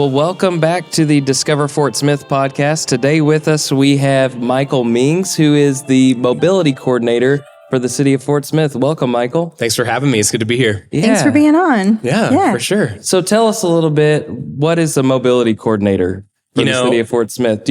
Well, welcome back to the Discover Fort Smith podcast. Today with us, we have Michael Mings, who is the mobility coordinator for the city of Fort Smith. Welcome, Michael. Thanks for having me. It's good to be here. Yeah. Thanks for being on. Yeah, for sure. So tell us a little bit, what is a mobility coordinator for the city of Fort Smith?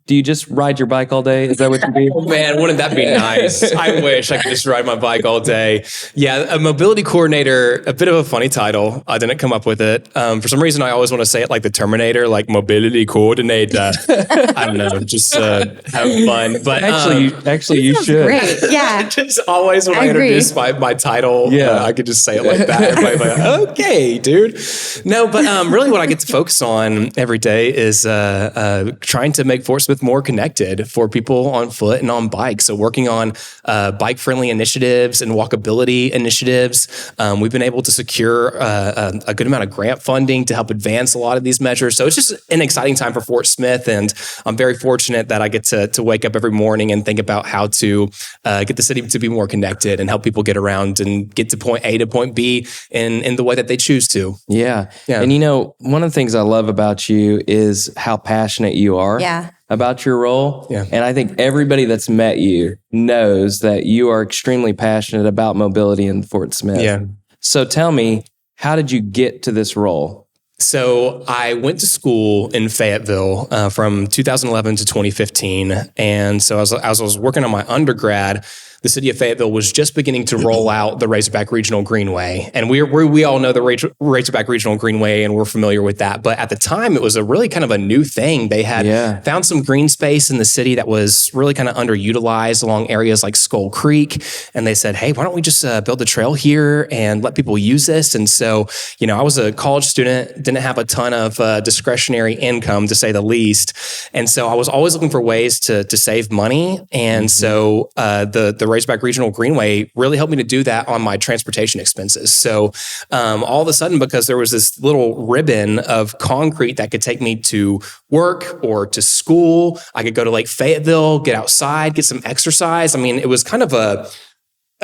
Do you just ride your bike all day? Is that what you do? Oh, man, wouldn't that be nice? I wish I could just ride my bike all day. Yeah, a mobility coordinator, a bit of a funny title. I didn't come up with it. For some reason, I always want to say it like the Terminator, like mobility coordinator. I don't know, just have fun. But actually, you should. Great. Yeah. Just always when I introduce my title, I could just say it like that. Everybody's like, okay, dude. No, but really what I get to focus on every day is trying to make Fort Smith more connected for people on foot and on bikes. So working on bike-friendly initiatives and walkability initiatives. We've been able to secure a good amount of grant funding to help advance a lot of these measures. So it's just an exciting time for Fort Smith, and I'm very fortunate that I get to wake up every morning and think about how to get the city to be more connected and help people get around and get to point A to point B in the way that they choose to. Yeah. And one of the things I love about you is how passionate you are. About your role. Yeah. And I think everybody that's met you knows that you are extremely passionate about mobility in Fort Smith. Yeah. So tell me, how did you get to this role? So I went to school in Fayetteville from 2011 to 2015. And so as I was working on my undergrad, the city of Fayetteville was just beginning to roll out the Razorback Regional Greenway. And we all know the Razorback Regional Greenway, and we're familiar with that. But at the time, it was a really kind of a new thing. They had found some green space in the city that was really kind of underutilized along areas like Skull Creek. And they said, hey, why don't we just build a trail here and let people use this? And so, I was a college student, didn't have a ton of discretionary income, to say the least. And so I was always looking for ways to save money. And so the Razorback Regional Greenway really helped me to do that on my transportation expenses. So all of a sudden, because there was this little ribbon of concrete that could take me to work or to school, I could go to Lake Fayetteville, get outside, get some exercise. I mean, it was kind of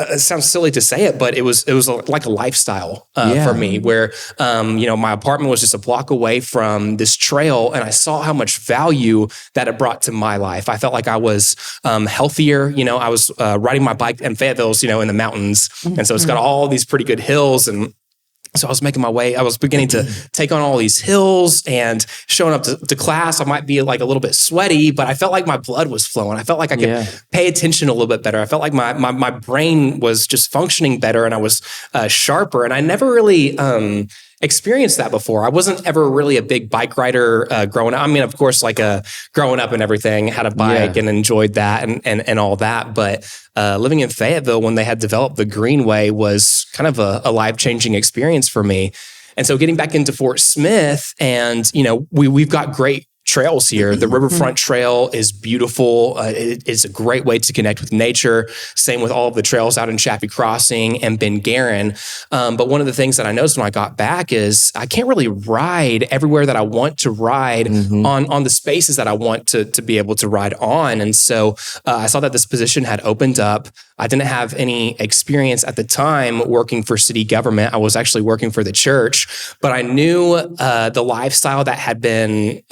it sounds silly to say it, but it was like a lifestyle for me where, my apartment was just a block away from this trail, and I saw how much value that it brought to my life. I felt like I was healthier. I was riding my bike, and Fayetteville's, in the mountains. And so it's got all these pretty good hills, and so I was making my way. I was beginning to take on all these hills and showing up to class. I might be like a little bit sweaty, but I felt like my blood was flowing. I felt like I could pay attention a little bit better. I felt like my brain was just functioning better, and I was sharper. And I never really experienced that before. I wasn't ever really a big bike rider growing up. I mean, of course, like growing up and everything, had a bike and enjoyed that and all that. But living in Fayetteville when they had developed the Greenway was kind of a life-changing experience for me. And so getting back into Fort Smith, and we've got great trails here. The Riverfront Trail is beautiful. It is a great way to connect with nature. Same with all of the trails out in Chaffee Crossing and Ben Guerin. But one of the things that I noticed when I got back is I can't really ride everywhere that I want to ride on the spaces that I want to be able to ride on. And so I saw that this position had opened up. I didn't have any experience at the time working for city government. I was actually working for the church, but I knew the lifestyle that had been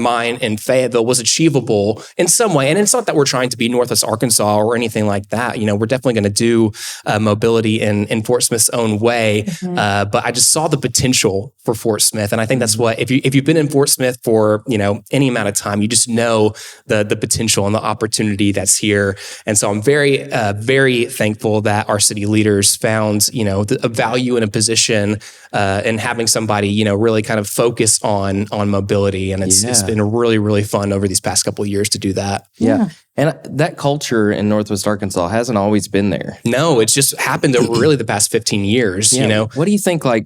mine in Fayetteville was achievable in some way. And it's not that we're trying to be Northwest Arkansas or anything like that. We're definitely going to do mobility in Fort Smith's own way. But I just saw the potential for Fort Smith. And I think that's what, if you've been in Fort Smith for, any amount of time, you just know the potential and the opportunity that's here. And so I'm very, very thankful that our city leaders found, a value in a position and having somebody, really kind of focus on mobility. And it's been really, really fun over these past couple of years to do that. Yeah. And that culture in Northwest Arkansas hasn't always been there. No, it's just happened over really the past 15 years, What do you think, I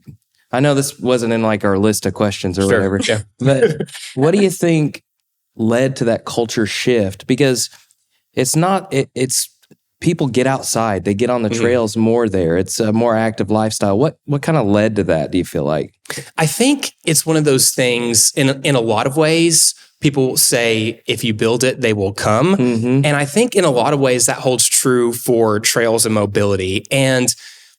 know this wasn't in our list of questions or whatever, but what do you think led to that culture shift? Because it's people get outside, they get on the trails more there. It's a more active lifestyle. What kind of led to that, do you feel like? I think it's one of those things in a lot of ways. People say, if you build it, they will come. And I think in a lot of ways that holds true for trails and mobility. And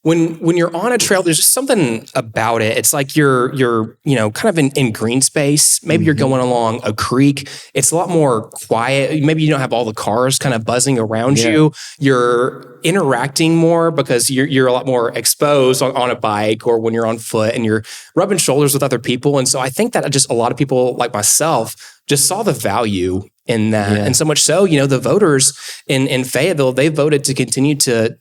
when you're on a trail, there's just something about it. It's like you're kind of in green space. Maybe you're going along a creek. It's a lot more quiet. Maybe you don't have all the cars kind of buzzing around you. You're interacting more because you're a lot more exposed on a bike or when you're on foot, and you're rubbing shoulders with other people. And so I think that just a lot of people like myself just saw the value in that. And so much so, the voters in Fayetteville, they voted to continue to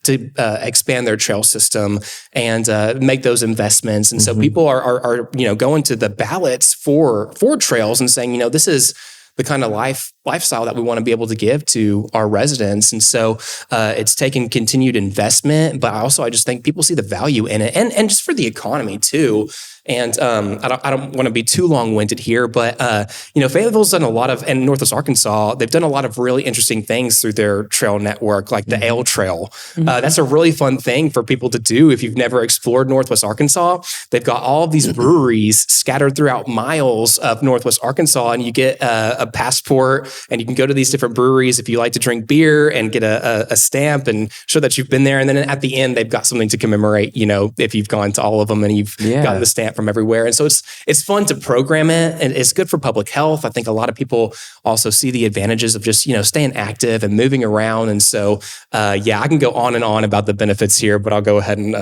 expand their trail system and make those investments. And so people are going to the ballots for trails and saying, this is the kind of lifestyle that we want to be able to give to our residents. And so it's taken continued investment, but I just think people see the value in it, and just for the economy too. And I don't want to be too long-winded here, but Fayetteville's done a lot of, and Northwest Arkansas, they've done a lot of really interesting things through their trail network, like the Ale Trail. That's a really fun thing for people to do if you've never explored Northwest Arkansas. They've got all of these breweries scattered throughout miles of Northwest Arkansas, and you get a passport, and you can go to these different breweries if you like to drink beer and get a stamp and show that you've been there. And then at the end, they've got something to commemorate, if you've gone to all of them and you've gotten the stamp from everywhere. And so it's fun to program it, and it's good for public health. I think a lot of people also see the advantages of just, staying active and moving around. And so, I can go on and on about the benefits here, but I'll go ahead and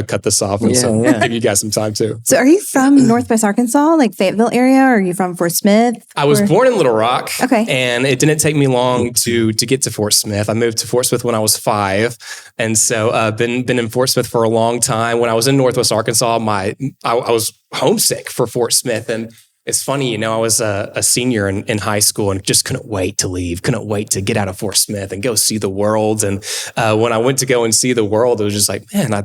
cut this off and give you guys some time too. So are you from Northwest Arkansas, like Fayetteville area, or are you from Fort Smith? I was born in Little Rock. Okay. And it didn't take me long to get to Fort Smith. I moved to Fort Smith when I was 5. And so been in Fort Smith for a long time. When I was in Northwest Arkansas, I was homesick for Fort Smith. And it's funny, I was a senior in high school and just couldn't wait to leave, couldn't wait to get out of Fort Smith and go see the world. And when I went to go and see the world, it was just like, man, I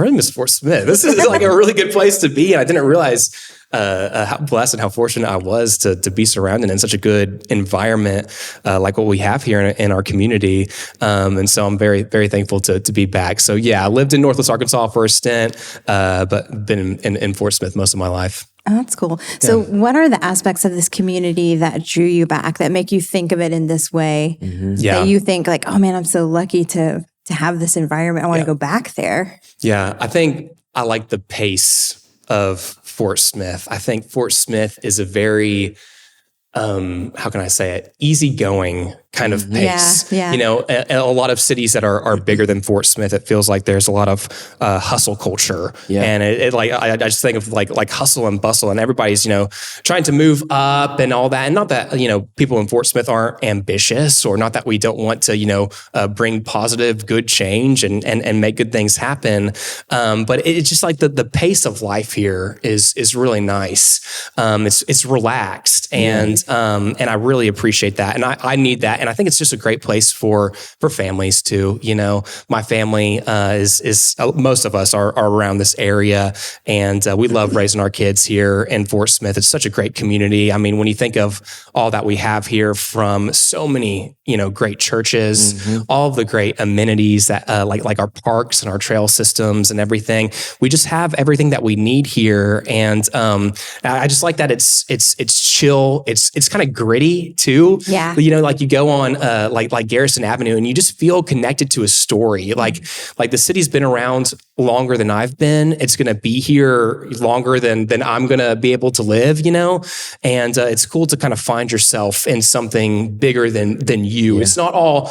really miss Fort Smith. This is like a really good place to be. And I didn't realize how blessed and how fortunate I was to be surrounded in such a good environment like what we have here in our community. And so I'm very, very thankful to be back. So I lived in Northwest Arkansas for a stint, but been in Fort Smith most of my life. Oh, that's cool. So what are the aspects of this community that drew you back, that make you think of it in this way? That you think like, oh man, I'm so lucky to have this environment. I want to go back there. Yeah, I think I like the pace of Fort Smith. I think Fort Smith is a very, how can I say it, easygoing kind of pace. Yeah. A lot of cities that are bigger than Fort Smith, it feels like there's a lot of hustle culture. And I just think of like hustle and bustle, and everybody's, trying to move up and all that. And not that, people in Fort Smith aren't ambitious, or not that we don't want to, bring positive, good change and make good things happen. But it's just like the pace of life here is really nice. It's relaxed, and I really appreciate that. And I need that. And I think it's just a great place for families too. My family is most of us are around this area, and we love raising our kids here in Fort Smith. It's such a great community. I mean, when you think of all that we have here, from so many great churches, all of the great amenities that like our parks and our trail systems and everything, we just have everything that we need here. And I just like that it's chill. It's kind of gritty too. Yeah. Like you go on like Garrison Avenue, and you just feel connected to a story. Like the city's been around longer than I've been. It's going to be here longer than I'm going to be able to live, and it's cool to kind of find yourself in something bigger than you. Yeah. It's not all,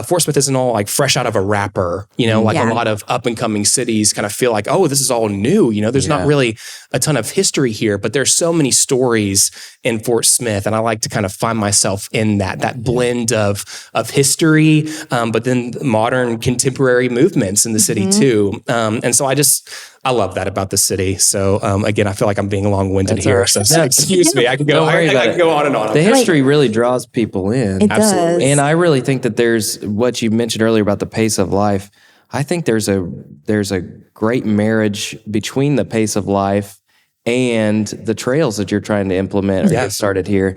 Fort Smith isn't all like fresh out of a wrapper, a lot of up and coming cities kind of feel like, oh, this is all new. There's not really a ton of history here, but there's so many stories in Fort Smith. And I like to kind of find myself in that blend of history, but then modern contemporary movements in the city too. And so I love that about the city. So again, I feel like I'm being long-winded here. Right. So excuse me. I can go on and on. The history really draws people in. It does. And I really think that there's what you mentioned earlier about the pace of life. I think there's a great marriage between the pace of life and the trails that you're trying to implement or get started here,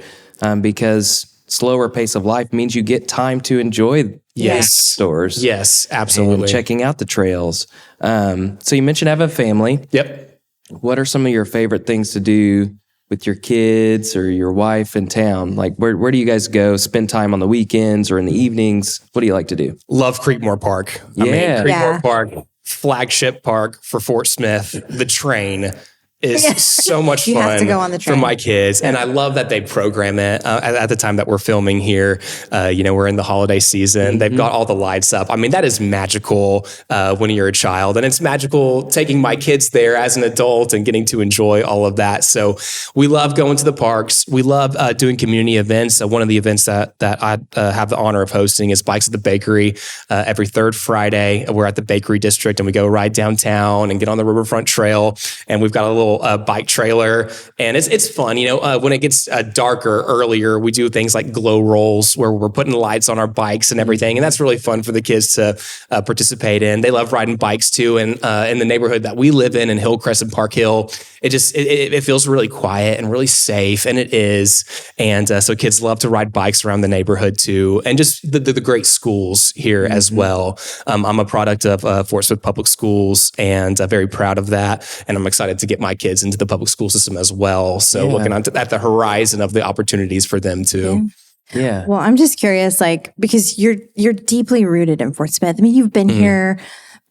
because slower pace of life means you get time to enjoy stores. Yes, absolutely. And checking out the trails. So you mentioned having a family. Yep. What are some of your favorite things to do with your kids or your wife in town? Like where do you guys go spend time on the weekends or in the evenings? What do you like to do? Love Creekmore Park. Yeah. Creekmore Park. flagship park for Fort Smith, the train is so much fun have to go on the train for my kids. And I love that they program it at the time that we're filming here. We're in the holiday season. They've got all the lights up. I mean, that is magical when you're a child, and it's magical taking my kids there as an adult and getting to enjoy all of that. So we love going to the parks. We love doing community events. One of the events that I have the honor of hosting is Bikes at the Bakery. Every third Friday, we're at the Bakery District and we go ride downtown and get on the Riverfront Trail. And we've got a little bike trailer, and it's fun. When it gets darker earlier, we do things like glow rolls where we're putting lights on our bikes and everything, and that's really fun for the kids to participate in. They love riding bikes too, and in the neighborhood that we live in Hillcrest and Park Hill, it feels really quiet and really safe, and it is. And so kids love to ride bikes around the neighborhood too, and just the great schools here as well. I'm a product of Fort Smith Public Schools, and very proud of that, and I'm excited to get my kids into the public school system as well. So looking at the horizon of the opportunities for them too. Yeah. Well, I'm just curious, because you're deeply rooted in Fort Smith. I mean, you've been here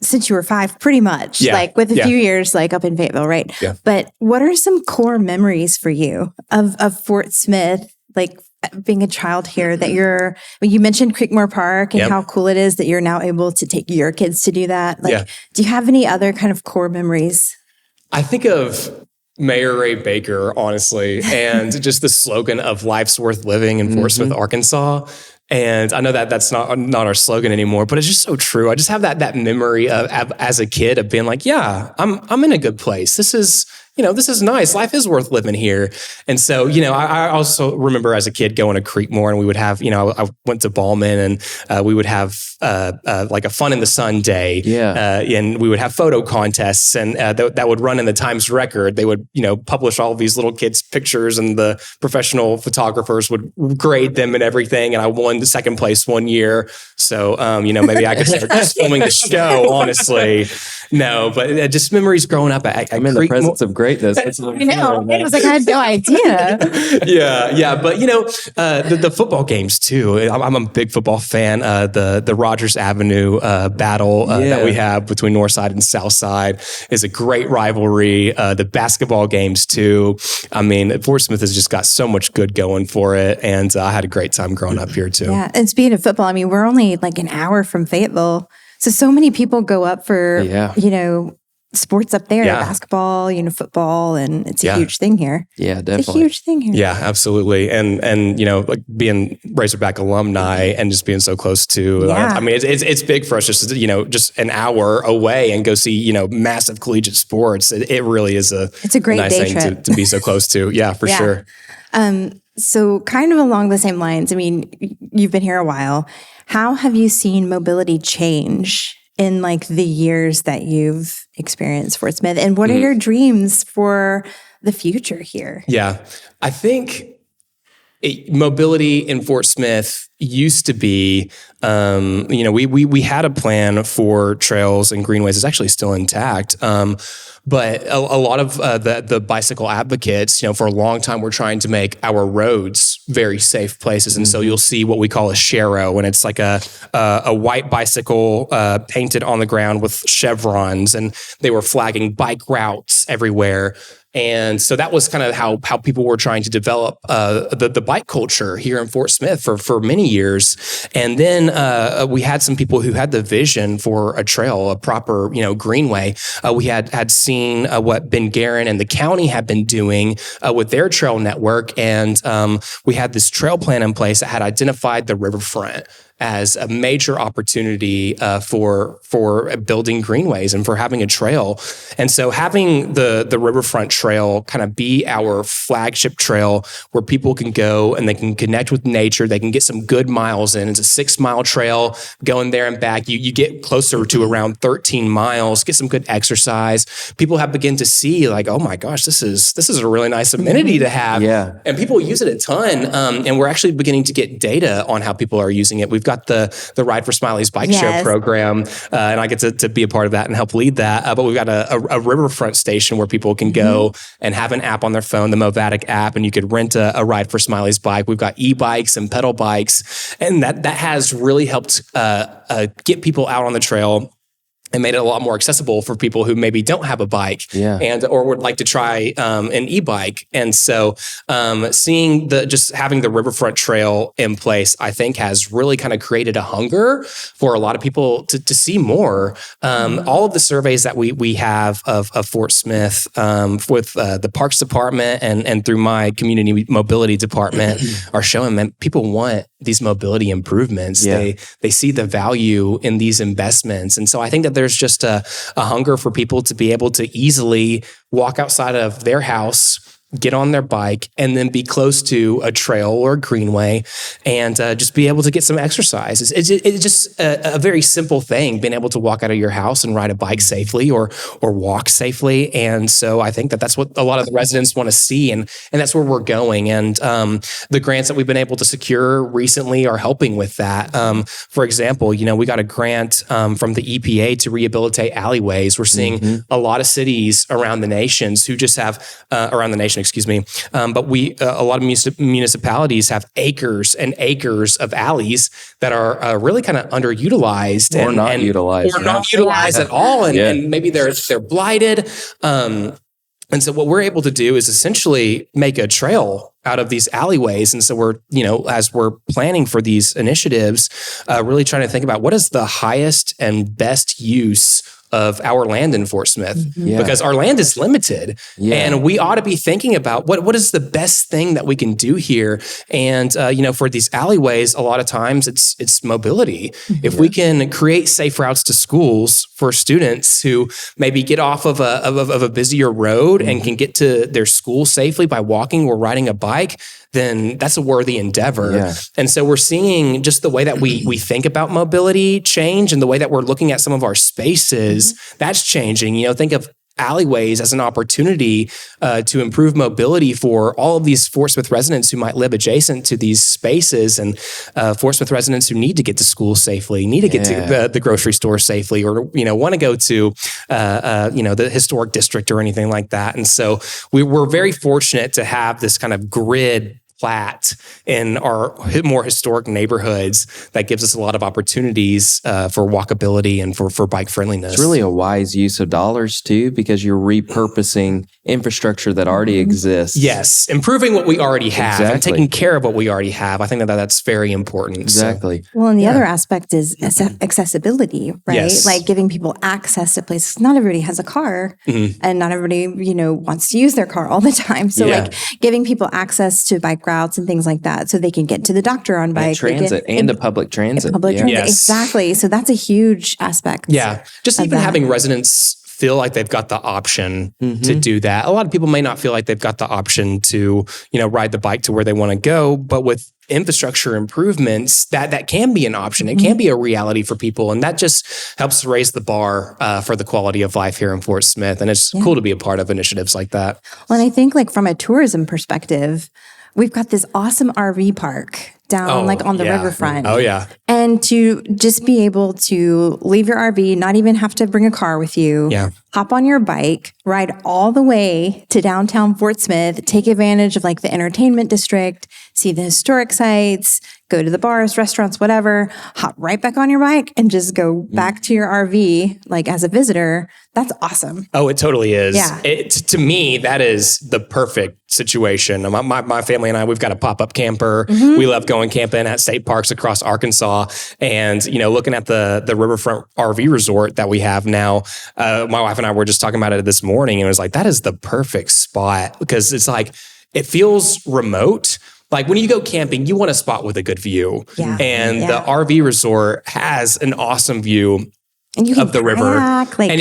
since you were 5, pretty much, with a few years, up in Fayetteville, right? Yeah. But what are some core memories for you of Fort Smith, being a child here that you mentioned Creekmore Park and how cool it is that you're now able to take your kids to do that. Do you have any other kind of core memories? I think of Mayor Ray Baker, honestly, and just the slogan of life's worth living in Fort Smith, Arkansas. And I know that that's not our slogan anymore, but it's just so true. I just have that memory of as a kid of being like, yeah, I'm in a good place. This is nice. Life is worth living here. And so, I also remember as a kid going to Creekmore, and we would have, I went to Ballman, and we would have a fun in the sun day. Yeah. And we would have photo contests, and that would run in the Times Record. They would, publish all of these little kids' pictures, and the professional photographers would grade them and everything. And I won the second place one year. So, maybe I could start just filming the show, honestly. No, but just memories growing up at I'm in the presence of greatness. I know. It was I had no idea. Yeah. But, the football games too. I'm a big football fan. The Rogers Avenue battle that we have between Northside and Southside is a great rivalry. The basketball games too. I mean, Fort Smith has just got so much good going for it. And I had a great time growing up here too. Yeah. And speaking of football, I mean, we're only an hour from Fayetteville. So many people go up for, sports up there, basketball, football, and it's a huge thing here. Yeah, definitely. It's a huge thing here. Yeah, absolutely. And being Razorback alumni and just being so close to, I mean, it's big for us just just an hour away and go see, massive collegiate sports. It really is it's a great nice day thing trip. To be so close to. Yeah, for sure. So kind of along the same lines, I mean, you've been here a while. How have you seen mobility change in the years that you've experienced Fort Smith? And what are your dreams for the future here? Yeah, I think mobility in Fort Smith used to be, we had a plan for trails and greenways. It's actually still intact. But a lot of the bicycle advocates, for a long time, we're trying to make our roads very safe places. And so you'll see what we call a sharrow, and it's like a white bicycle painted on the ground with chevrons, and they were flagging bike routes everywhere. And so that was kind of how people were trying to develop the bike culture here in Fort Smith for many years. And then we had some people who had the vision for a trail, a proper greenway. We had seen what Ben Guerin and the county had been doing with their trail network, and we had this trail plan in place that had identified the riverfront as a major opportunity for building greenways and for having a trail. And so having the Riverfront Trail kind of be our flagship trail where people can go and they can connect with nature, they can get some good miles in. It's a 6-mile trail going there and back. You get closer to around 13 miles, get some good exercise. People have begun to see oh my gosh, this is a really nice amenity to have. Yeah. And people use it a ton. And we're actually beginning to get data on how people are using it. We've got the Ride for Smilies bike show program, and I get to be a part of that and help lead that. But we've got a riverfront station where people can go and have an app on their phone, the Movatic app, and you could rent a Ride for Smilies bike. We've got e-bikes and pedal bikes, and that has really helped get people out on the trail. and made it a lot more accessible for people who maybe don't have a bike or would like to try an e-bike. And so seeing just having the Riverfront Trail in place, I think has really kind of created a hunger for a lot of people to see more. All of the surveys that we have of Fort Smith with the Parks Department and through my Community Mobility Department are showing that people want these mobility improvements. They see the value in these investments. And so I think that there's just a hunger for people to be able to easily walk outside of their house, get on their bike, and then be close to a trail or a greenway and just be able to get some exercise. It's just a very simple thing, being able to walk out of your house and ride a bike safely or walk safely. And so I think that that's what a lot of the residents want to see, and that's where we're going. And the grants that we've been able to secure recently are helping with that. For example, we got a grant from the EPA to rehabilitate alleyways. We're seeing a lot of cities around the nations who just have but a lot of municipalities have acres and acres of alleys that are really kind of underutilized or not utilized at all, and maybe they're blighted. And so what we're able to do is essentially make a trail out of these alleyways. And so we're, as we're planning for these initiatives, really trying to think about what is the highest and best use of our land in Fort Smith, because our land is limited, and we ought to be thinking about what is the best thing that we can do here. And for these alleyways, a lot of times it's mobility. If we can create safe routes to schools for students who maybe get off of a busier road and can get to their school safely by walking or riding a bike, then that's a worthy endeavor. Yeah. And so we're seeing just the way that we think about mobility change, and the way that we're looking at some of our spaces, that's changing. Think of alleyways as an opportunity to improve mobility for all of these Fort Smith residents who might live adjacent to these spaces, and Fort Smith residents who need to get to school safely, need to get to the grocery store safely, or want to go to the historic district or anything like that. And so we're very fortunate to have this kind of grid plat in our more historic neighborhoods that gives us a lot of opportunities for walkability and for bike friendliness. It's really a wise use of dollars too, because you're repurposing infrastructure that already exists. Yes, improving what we already have and taking care of what we already have. I think that's very important. Exactly. So, well, and the other aspect is accessibility, right? Yes. Like giving people access to places. Not everybody has a car, and not everybody, wants to use their car all the time. So like giving people access to bike routes and things like that, so they can get to the doctor on bike. Transit and public transit. Yes. Exactly. So that's a huge aspect. Yeah. Just even having residents feel like they've got the option to do that. A lot of people may not feel like they've got the option to, ride the bike to where they want to go, but with infrastructure improvements, that can be an option. It can be a reality for people. And that just helps raise the bar for the quality of life here in Fort Smith. And it's cool to be a part of initiatives like that. Well, and I think from a tourism perspective, we've got this awesome RV park down on the riverfront. Oh, yeah. And to just be able to leave your RV, not even have to bring a car with you, hop on your bike, ride all the way to downtown Fort Smith, take advantage of the entertainment district, see the historic sites, go to the bars, restaurants, whatever, hop right back on your bike and just go back to your RV as a visitor. That's awesome. Oh, it totally is. Yeah. To me, that is the perfect situation. My family and I, we've got a pop-up camper. We love going camping at state parks across Arkansas, and looking at the Riverfront RV resort that we have now. My wife and I were just talking about it this morning, and it was that is the perfect spot, because it's it feels remote. When you go camping, you want a spot with a good view. Yeah. And the RV resort has an awesome view of the river. And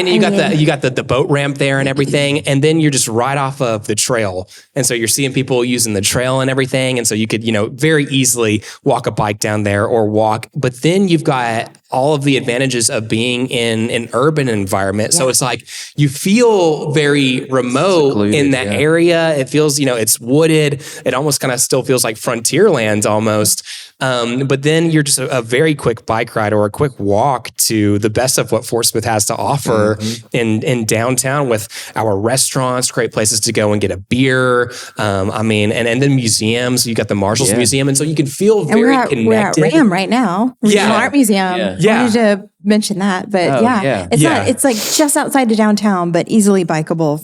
you got the boat ramp there and everything. And then you're just right off of the trail. And so you're seeing people using the trail and everything. And so you could, very easily walk a bike down there or walk. But then you've got all of the advantages of being in an urban environment. Yeah. So it's you feel very remote secluded, in that area. It feels, it's wooded. It almost kind of still feels like frontier lands almost. But then you're just a very quick bike ride or a quick walk to the best of what Fort Smith has to offer in downtown with our restaurants, great places to go and get a beer. And then museums. You got the Marshall's Museum. And so you can feel very connected. We're at RAM right now. Regional Art Museum. I wanted to mention that, but it's like just outside of downtown, but easily bikeable.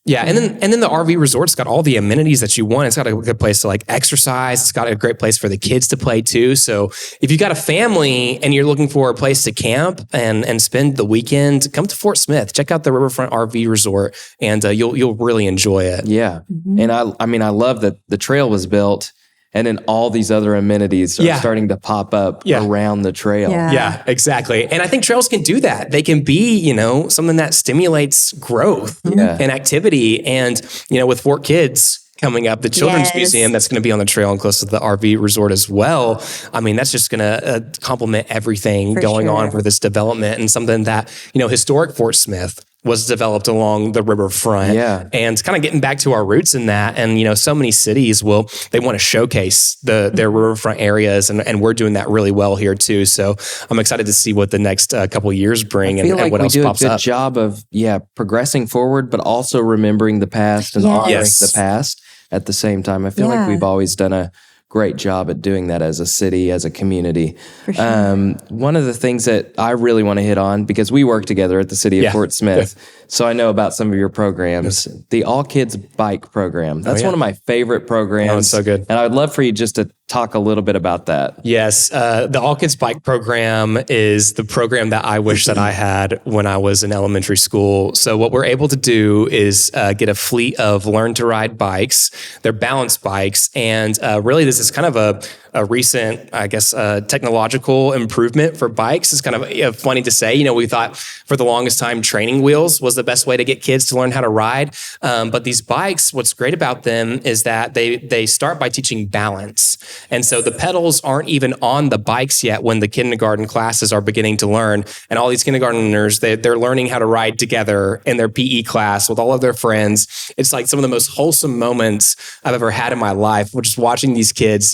And then the RV resort's got all the amenities that you want. It's got a good place to like exercise. It's got a great place for the kids to play too. So if you've got a family and you're looking for a place to camp and spend the weekend, come to Fort Smith. Check out the Riverfront RV Resort, and you'll really enjoy it. Yeah, and I love that the trail was built. And then all these other amenities are starting to pop up around the trail. Yeah, exactly. And I think trails can do that. They can be, something that stimulates growth and activity. And, with Fort Kids coming up, the Children's Museum that's going to be on the trail and close to the RV resort as well. I mean, that's just going to complement everything going on for this development, and something that, historic Fort Smith was developed along the riverfront, and kind of getting back to our roots in that. And, so many cities they want to showcase their riverfront areas, and we're doing that really well here too. So I'm excited to see what the next couple of years bring and what else pops up. We do a good job of, progressing forward, but also remembering the past and honoring the past at the same time. I feel like we've always done a great job at doing that as a city, as a community. For sure. One of the things that I really want to hit on, because we work together at the city of Fort Smith, so I know about some of your programs, the All Kids Bike program. That's one of my favorite programs. Oh, it's so good. And I would love for you just to talk a little bit about that. Yes. The All Kids Bike program is the program that I wish that I had when I was in elementary school. So what we're able to do is get a fleet of learn to ride bikes. They're balance bikes. And really this is kind of a recent, technological improvement for bikes. It's kind of funny to say. We thought for the longest time training wheels was the best way to get kids to learn how to ride. But these bikes, what's great about them is that they start by teaching balance. And so the pedals aren't even on the bikes yet when the kindergarten classes are beginning to learn. And all these kindergartners, they're learning how to ride together in their PE class with all of their friends. It's like some of the most wholesome moments I've ever had in my life, which is watching these kids,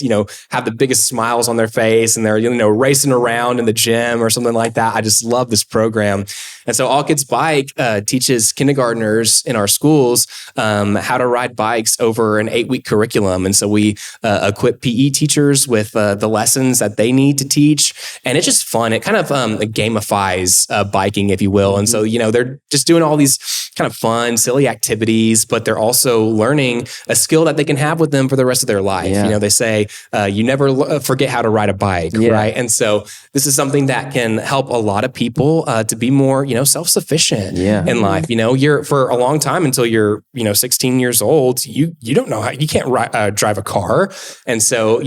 have the biggest smiles on their face, and they're racing around in the gym or something like that. I just love this program. And so All Kids Bike teaches kindergartners in our schools how to ride bikes over an 8-week curriculum. And so we equip PE teachers with the lessons that they need to teach. And it's just fun. It kind of gamifies biking, if you will. And so, they're just doing all these kind of fun, silly activities, but they're also learning a skill that they can have with them for the rest of their life. Yeah. They say, you never forget how to ride a bike, right? And so this is something that can help a lot of people to be more, self-sufficient in life. You're for a long time until you're, 16 years old, you don't know how, you can't drive a car. And so,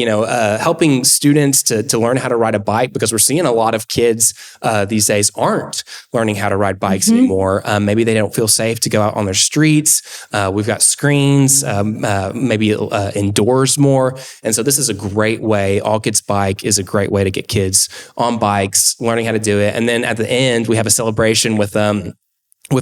helping students to learn how to ride a bike, because we're seeing a lot of kids these days aren't learning how to ride bikes anymore. Maybe they don't feel safe to go out on their streets. We've got screens, maybe indoors more. And so this is a great way. All Kids Bike is a great way to get kids on bikes, learning how to do it. And then at the end, we have a celebration with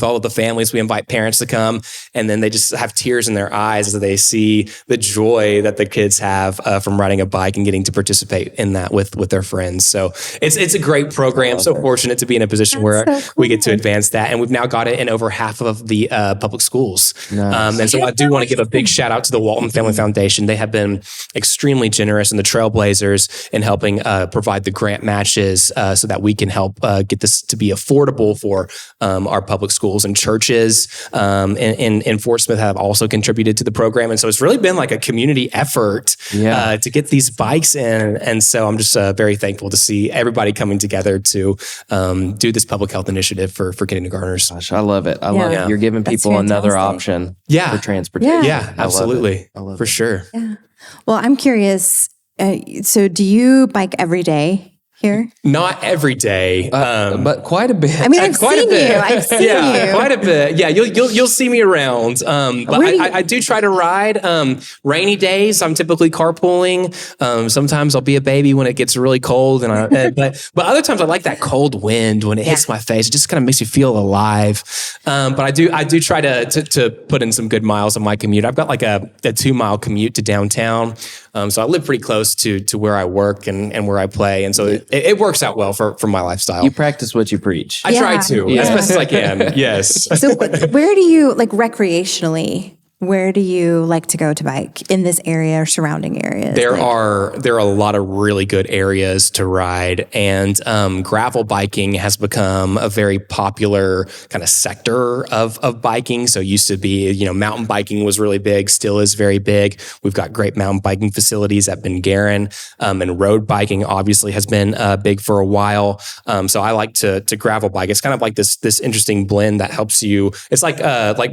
all of the families. We invite parents to come, and then they just have tears in their eyes as they see the joy that the kids have from riding a bike and getting to participate in that with their friends. So it's a great program. So fortunate to be in a position where we get to advance that. And we've now got it in over half of the public schools. Nice. And so I do want to give a big shout out to the Walton Family Foundation. They have been extremely generous, and the Trailblazers in helping provide the grant matches so that we can help get this to be affordable for our public schools, and churches in Fort Smith have also contributed to the program. And so it's really been like a community effort to get these bikes in. And so I'm just very thankful to see everybody coming together to do this public health initiative for kindergartners. Gosh, I love it. I love it. You're giving people another option for transportation. Yeah, absolutely. I love for it. Sure. Yeah. Well, I'm curious. So do you bike every day here? Not every day, but quite a bit. I mean, I've seen you. Quite a bit. Yeah, you'll see me around. But I do try to ride. Rainy days, I'm typically carpooling. Sometimes I'll be a baby when it gets really cold, and but other times I like that cold wind when it hits my face. It just kind of makes you feel alive. But I do try to put in some good miles on my commute. I've got like a 2-mile commute to downtown. So I live pretty close to where I work and where I play. And so it works out well for my lifestyle. You practice what you preach. I try to as best as I can. Yes. So where do you, like recreationally, where do you like to go to bike in this area or surrounding areas? There are a lot of really good areas to ride, and gravel biking has become a very popular kind of sector of biking. So it used to be, mountain biking was really big, still is very big. We've got great mountain biking facilities at Ben Guerin, and road biking obviously has been big for a while. So I like to gravel bike. It's kind of like this interesting blend that helps you. It's like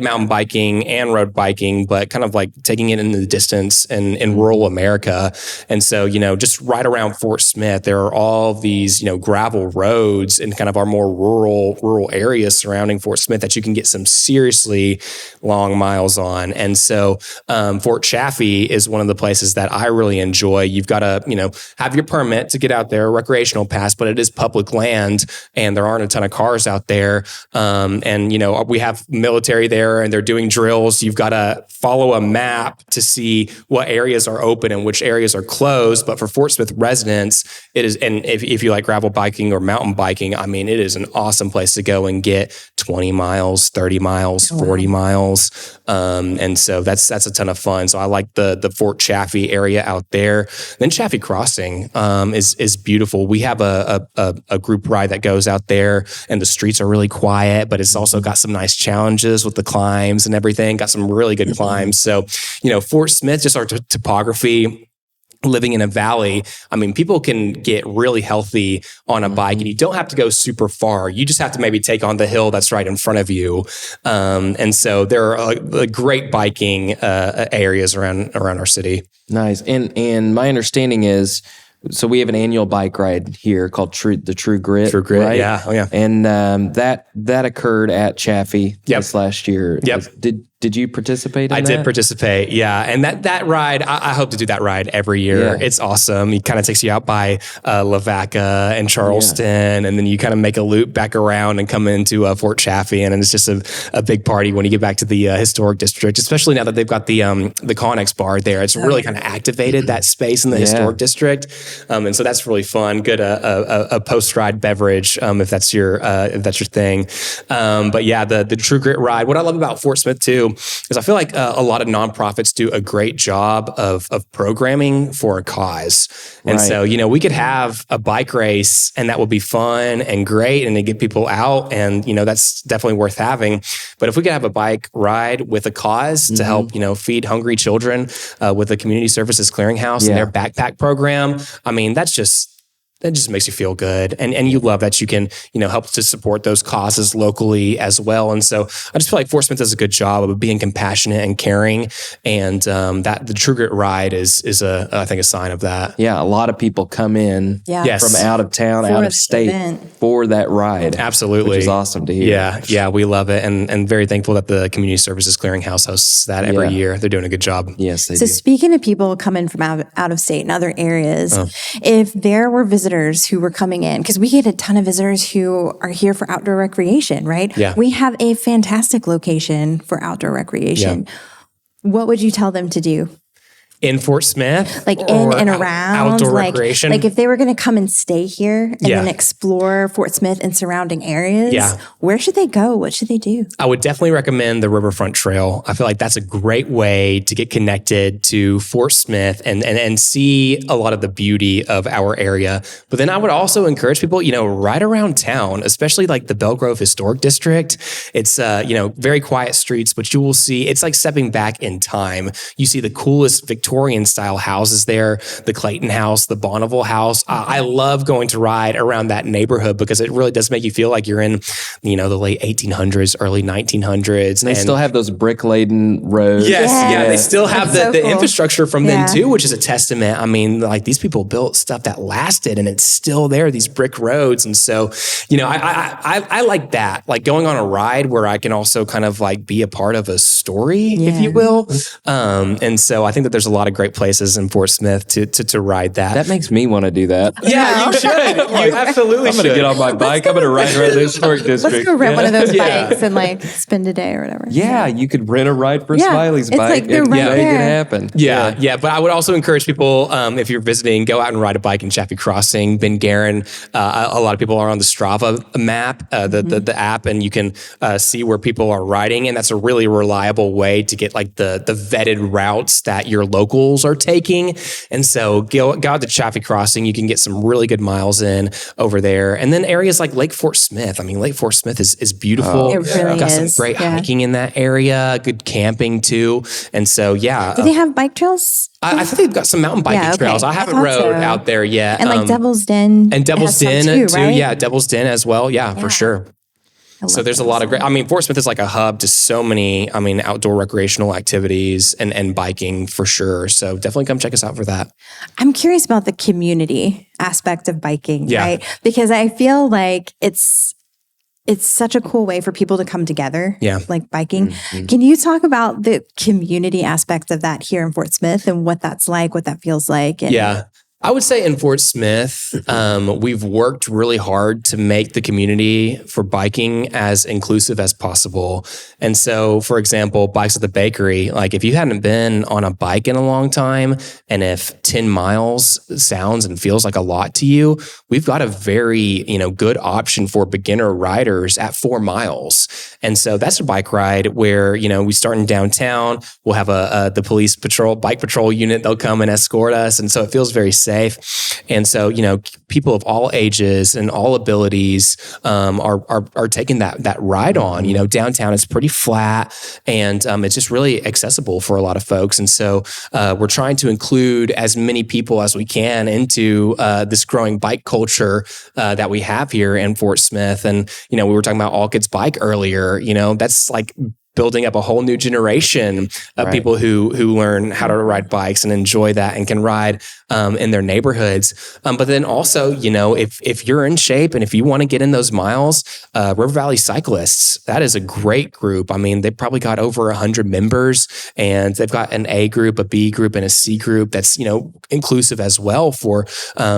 mountain biking and road biking, but kind of like taking it into the distance in rural America. And so, just right around Fort Smith, there are all these, gravel roads in kind of our more rural areas surrounding Fort Smith that you can get some seriously long miles on. And so Fort Chaffee is one of the places that I really enjoy. You've got to, have your permit to get out there, recreational pass, but it is public land and there aren't a ton of cars out there. And, we have military there and they're doing drills. You've got to follow a map to see what areas are open and which areas are closed. But for Fort Smith residents, it is, and if you like gravel biking or mountain biking, I mean, it is an awesome place to go and get 20 miles, 30 miles, 40 miles. And so that's a ton of fun. So I like the Fort Chaffee area out there. Then Chaffee Crossing is beautiful. We have a group ride that goes out there and the streets are really quiet, but it's also got some nice challenges with the climbs and everything. Got some really good climbs. So, Fort Smith, just our topography, living in a valley, I mean, people can get really healthy on a bike and you don't have to go super far. You just have to maybe take on the hill that's right in front of you. And so there are great biking areas around our city. Nice. And my understanding is, so we have an annual bike ride here called the True Grit. True Grit, right? yeah. Oh, yeah. And that occurred at Chaffee this last year. Yep. Did you participate in that? I did participate, yeah. And that ride, I hope to do that ride every year. Yeah. It's awesome. It kind of takes you out by Lavaca and Charleston, and then you kind of make a loop back around and come into Fort Chaffee, and it's just a big party when you get back to the historic district, especially now that they've got the Connex bar there. It's really kind of activated that space in the historic district, and so that's really fun. Good a post-ride beverage if that's your thing. But yeah, the True Grit ride. What I love about Fort Smith too is I feel like a lot of nonprofits do a great job of programming for a cause. And so, we could have a bike race and that would be fun and great and to get people out. And, that's definitely worth having. But if we could have a bike ride with a cause to help, feed hungry children with the Community Services Clearinghouse and their backpack program, I mean, that just makes you feel good. And you love that you can, help to support those causes locally as well. And so I just feel like Fort Smith does a good job of being compassionate and caring. And that the True Grit ride is I think a sign of that. Yeah. A lot of people come in from out of town, out of state for that ride. Absolutely. Which is awesome to hear. Yeah. We love it. And very thankful that the Community Services Clearinghouse hosts that every year. They're doing a good job. Yes, they do. So speaking of people coming from out of state and other areas, if there were visitors who were coming in, because we get a ton of visitors who are here for outdoor recreation, right? Yeah. We have a fantastic location for outdoor recreation. Yeah. What would you tell them to do? In Fort Smith? Like in and around? Outdoor recreation? Like if they were going to come and stay here and then explore Fort Smith and surrounding areas, where should they go? What should they do? I would definitely recommend the Riverfront Trail. I feel like that's a great way to get connected to Fort Smith and see a lot of the beauty of our area. But then I would also encourage people, right around town, especially like the Belgrove Historic District. It's, very quiet streets, but you will see, it's like stepping back in time. You see the coolest Victorian style houses there, the Clayton House, the Bonneville House. I love going to ride around that neighborhood because it really does make you feel like you're in, the late 1800s, early 1900s. And they still have those brick-laden roads. Yes. They still have the infrastructure from then too, which is a testament. I mean, like these people built stuff that lasted and it's still there, these brick roads. And so, I like that, like going on a ride where I can also kind of like be a part of a story, if you will. And so I think that there's a lot lot of great places in Fort Smith to ride that. That makes me want to do that. Yeah, you should. You absolutely I'm going to get on my bike. I'm going to ride around the historic district. Let's go rent one of those bikes and like spend a day or whatever. Yeah, you could rent a ride for Smiley's bike. Like they're right make there. it happen. Yeah. But I would also encourage people, if you're visiting, go out and ride a bike in Chaffee Crossing. Ben Guerin, a lot of people are on the Strava map, the app, and you can see where people are riding, and that's a really reliable way to get like the vetted routes that your locals are taking. And so go out to Chaffee Crossing. You can get some really good miles in over there. And then areas like Lake Fort Smith. I mean, Lake Fort Smith is beautiful. It really got is. some great hiking in that area, good camping too. And so, Do they have bike trails? I think they've got some mountain biking trails. I haven't rode out there yet. And like Devil's Den. And Devil's Den too, right? Yeah, Devil's Den as well. Yeah, for sure. So there's a lot of great, Fort Smith is like a hub to so many, outdoor recreational activities and biking for sure. So definitely come check us out for that. I'm curious about the community aspect of biking, right? Because I feel like it's such a cool way for people to come together, like biking. Mm-hmm. Can you talk about the community aspect of that here in Fort Smith and what that's like, what that feels like? And I would say in Fort Smith, we've worked really hard to make the community for biking as inclusive as possible. And so, for example, Bikes at the Bakery, like if you hadn't been on a bike in a long time, and if 10 miles sounds and feels like a lot to you, we've got a very, good option for beginner riders at 4 miles. And so that's a bike ride where, we start in downtown, we'll have the police bike patrol unit, they'll come and escort us. And so it feels very safe. And so, people of all ages and all abilities are taking that ride on. Downtown is pretty flat, and it's just really accessible for a lot of folks. And so we're trying to include as many people as we can into this growing bike culture that we have here in Fort Smith. And, we were talking about All Kids Bike earlier. That's like building up a whole new generation of people who learn how to ride bikes and enjoy that and can ride in their neighborhoods. But then also, if you're in shape and if you want to get in those miles, River Valley Cyclists, that is a great group. They've probably got over 100 members, and they've got an A group, a B group, and a C group that's, inclusive as well for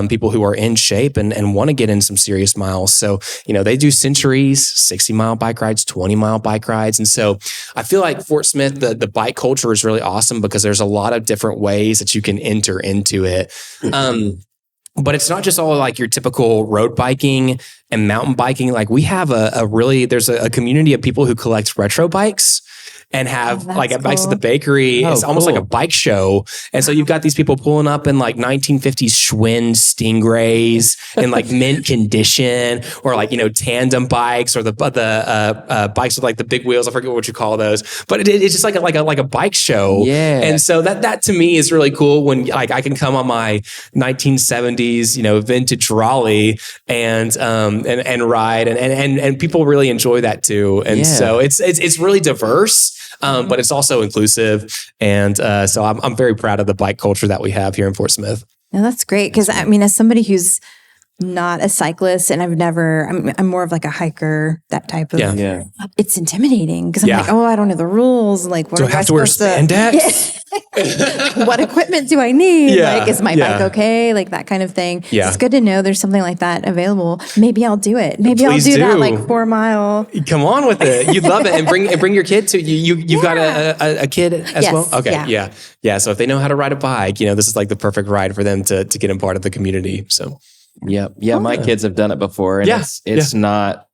people who are in shape and want to get in some serious miles. So, they do centuries, 60-mile bike rides, 20-mile bike rides. And so I feel like Fort Smith, the bike culture is really awesome because there's a lot of different ways that you can enter into it. But it's not just all like your typical road biking and mountain biking. Like we have there's a community of people who collect retro bikes and have at Bikes at the Bakery. It's almost like a bike show. And so you've got these people pulling up in like 1950s Schwinn Stingrays in like mint condition, or like, tandem bikes, or the bikes with like the big wheels. I forget what you call those, but it's just like a bike show. Yeah. And so that to me is really cool when like I can come on my 1970s, vintage Raleigh and ride and people really enjoy that too. And so it's really diverse. But it's also inclusive. And so I'm very proud of the bike culture that we have here in Fort Smith. No, that's great. Because as somebody who's not a cyclist and I'm more of like a hiker, that type of, it's intimidating because I'm like, I don't know the rules. Like, what do I have to wear spandex? What equipment do I need? Like, is my bike okay? Like that kind of thing. Yeah. It's good to know there's something like that available. Maybe I'll do it. Maybe I'll do that like 4 mile. Come on with it. You'd love it. And bring your kid to you. You've got a kid as well? Okay. Yeah. So if they know how to ride a bike, this is like the perfect ride for them to get in part of the community. So. Yeah. My kids have done it before, and it's not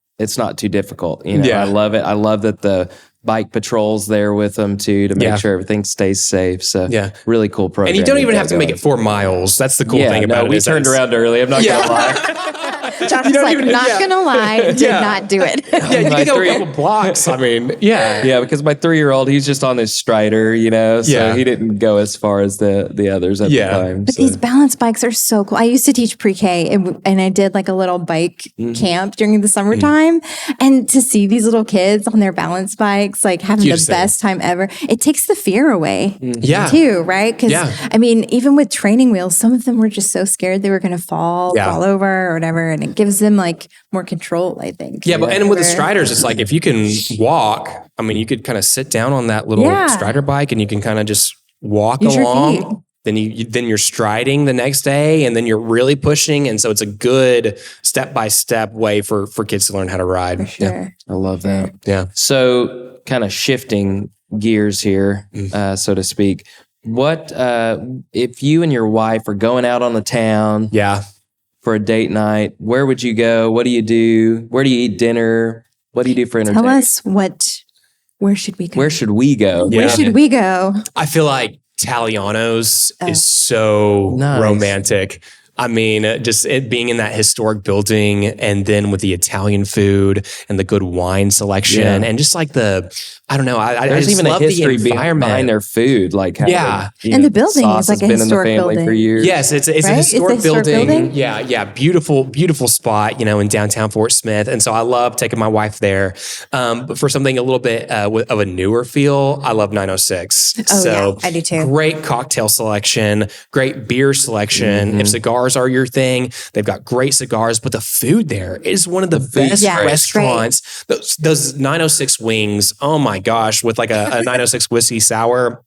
too difficult. I love it. I love that the bike patrol's there with them too to make sure everything stays safe. So really cool program. And you don't even have to make it 4 miles. That's the cool thing about it. We turned around early. I'm not gonna lie. Josh is like, not gonna lie, did not do it. You can go a couple blocks. Because my 3-year-old, he's just on his Strider, so he didn't go as far as the others at the time. But these balance bikes are so cool. I used to teach pre-K and I did like a little bike camp during the summertime, and to see these little kids on their balance bikes, like having the best time ever, it takes the fear away too, right? Because even with training wheels, some of them were just so scared they were going to fall over or whatever, and it gives them like more control, I think. Yeah, but and with the Striders, it's like if you can walk, you could kind of sit down on that little Strider bike and you can kind of just walk Use your feet. along. Then you're striding the next day, and then you're really pushing. And so it's a good step-by-step way for kids to learn how to ride. For sure. Yeah, I love that. Yeah. So kind of shifting gears here, so to speak. What if you and your wife are going out on the town for a date night, where would you go? What do you do? Where do you eat dinner? What do you do for entertainment? Tell us where should we go? Where should we go? Where should we go? I feel like Italiano's is so romantic. I mean, just it being in that historic building, and then with the Italian food and the good wine selection, and just like I don't know. I There's just even love a history the environment behind their food, like and the building is like a been in the historic family building for years. Yes, it's a historic building. Yeah, beautiful spot, in downtown Fort Smith, and so I love taking my wife there. But for something a little bit of a newer feel, I love 906. I do too. Great cocktail selection, great beer selection. If cigars are your thing, they've got great cigars. But the food there is one of the best restaurants. Those 906 wings. Oh my gosh, with like a 906 whiskey sour.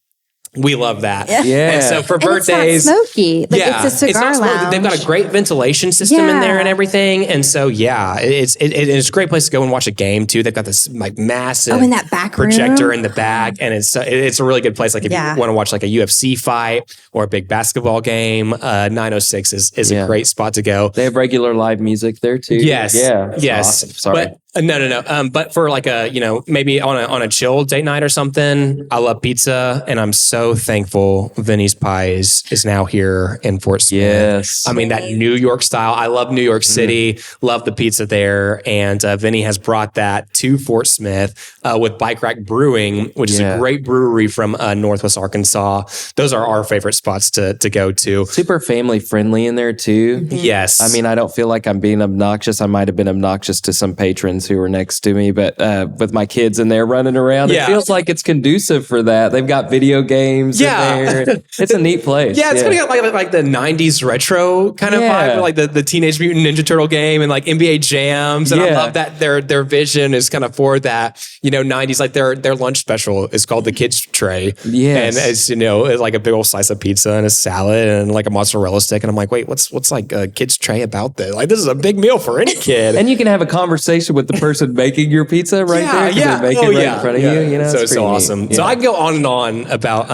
We love that. Yeah. And so for and birthdays. it's not smoky. Like, it's a cigar lounge. They've got a great ventilation system in there and everything. And so, it's a great place to go and watch a game too. They've got this like massive in that back projector room. in the back. And it's a really good place. Like if you want to watch like a UFC fight or a big basketball game, 906 is a great spot to go. They have regular live music there too. Yes. Yeah. Yes. Awesome. Sorry. But, no. But for like a, maybe on a chill date night or something, I love pizza, and I'm so thankful Vinny's Pies is now here in Fort Smith. Yes. I mean, that New York style. I love New York City, love the pizza there. And Vinny has brought that to Fort Smith with Bike Rack Brewing, which is a great brewery from Northwest Arkansas. Those are our favorite spots to go to. Super family friendly in there too. Yes. I mean, I don't feel like I'm being obnoxious. I might have been obnoxious to some patrons who were next to me, but with my kids in there running around, it feels like it's conducive for that. They've got video games in there. It's a neat place. Yeah, it's got like the 90s retro kind of vibe, like the Teenage Mutant Ninja Turtle game and like NBA jams. And I love that their vision is kind of for that, 90s, like their lunch special is called the Kids Tray. Yes. And it's, it's like a big old slice of pizza and a salad and like a mozzarella stick. And I'm like, wait, what's like a Kids Tray about this? Like, this is a big meal for any kid. And you can have a conversation with the person making your pizza right there. They're making it right in front of you. So it's so awesome. Yeah. So I can go on and on about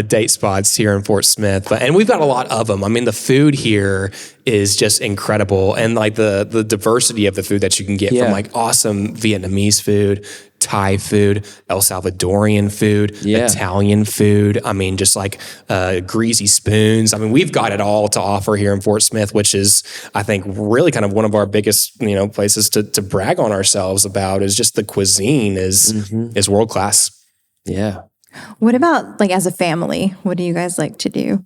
date spots here in Fort Smith, and we've got a lot of them. I mean, the food here is just incredible, and like the diversity of the food that you can get from like awesome Vietnamese food, Thai food, El Salvadorian food, Italian food. I mean, just like greasy spoons. I mean, we've got it all to offer here in Fort Smith, which is, I think, really kind of one of our biggest, places to brag on ourselves about. Is just the cuisine is world class. Yeah. What about like as a family? What do you guys like to do?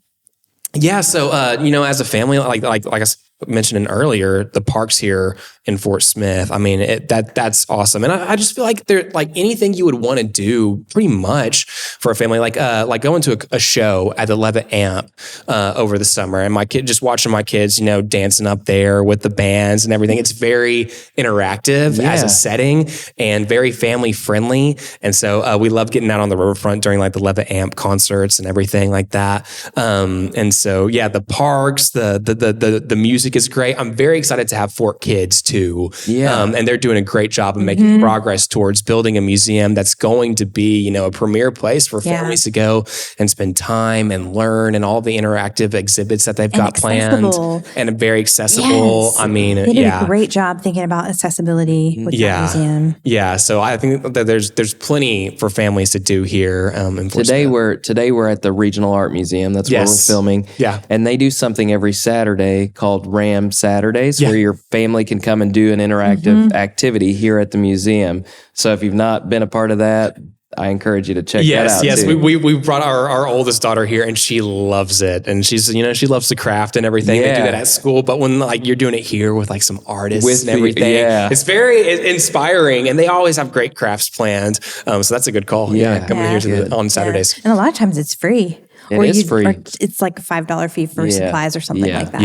Yeah, so as a family, like I mentioned earlier, the parks here in Fort Smith. I mean, that's awesome, and I just feel like they're like anything you would want to do, pretty much for a family, like going to a show at the Levitt Amp over the summer, and watching my kids, dancing up there with the bands and everything. It's very interactive as a setting and very family friendly, and so we love getting out on the riverfront during like the Levitt Amp concerts and everything like that. And so the parks, the music is great. I'm very excited to have Fort Kids too. And they're doing a great job of making progress towards building a museum that's going to be, a premier place for families to go and spend time and learn, and all the interactive exhibits that they've got planned, and very accessible. Yes. I mean, they did a great job thinking about accessibility with that museum. Yeah. So I think that there's plenty for families to do here. In today we're at the Regional Art Museum. That's where we're filming. Yeah. And they do something every Saturday called Ram Saturdays, where your family can come and do an interactive activity here at the museum. So if you've not been a part of that, I encourage you to check that out. Yes, too. we brought our oldest daughter here, and she loves it, and she loves to craft and everything. They do that at school, but when like you're doing it here with like some artists and everything, it's very inspiring, and they always have great crafts planned. So that's a good call. Coming here on Saturdays, and a lot of times it's free. It is free. Or it's like a $5 fee for supplies or something like that.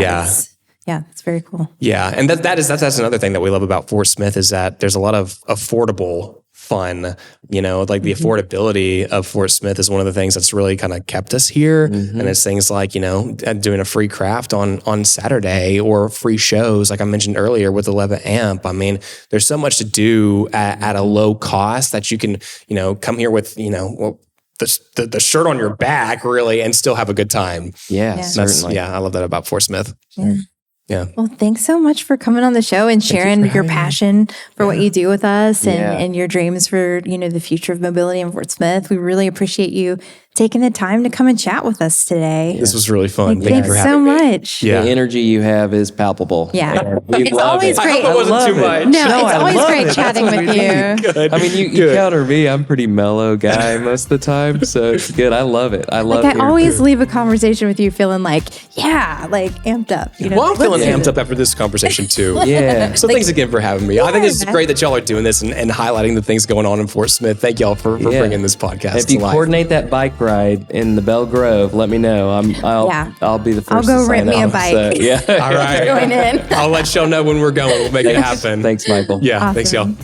It's very cool. Yeah, and that's another thing that we love about Fort Smith is that there's a lot of affordable fun. You know, like the affordability of Fort Smith is one of the things that's really kind of kept us here. And it's things like, you know, doing a free craft on Saturday or free shows, like I mentioned earlier with 11 Amp. I mean, there's so much to do at a low cost that you can, you know, come here with, you know, the shirt on your back really and still have a good time. Yeah, certainly. I love that about Fort Smith. Yeah. Well, thanks so much for coming on the show and sharing your passion for what you do with us and your dreams for, you know, the future of mobility in Fort Smith. We really appreciate you taking the time to come and chat with us today. This was really fun. Thanks so much. The energy you have is palpable. Yeah. It's always great. I hope it wasn't too much. No, it's always great chatting with you. Good. I mean, you counter me. I'm a pretty mellow guy most of the time, so it's good. I love it. I always leave a conversation with you feeling like, amped up. You know? Well, I'm feeling amped up after this conversation too. Yeah. So thanks again for having me. I think it's great that y'all are doing this and highlighting the things going on in Fort Smith. Thank y'all for bringing this podcast If you to life. coordinate that bike ride in the Bell Grove, let me know. I'll be the first. I'll go to rent sign me a up. bike. So, All right. Join in. I'll let y'all know when we're going. We'll make it happen. Thanks, Michael. Yeah. Awesome. Thanks, y'all.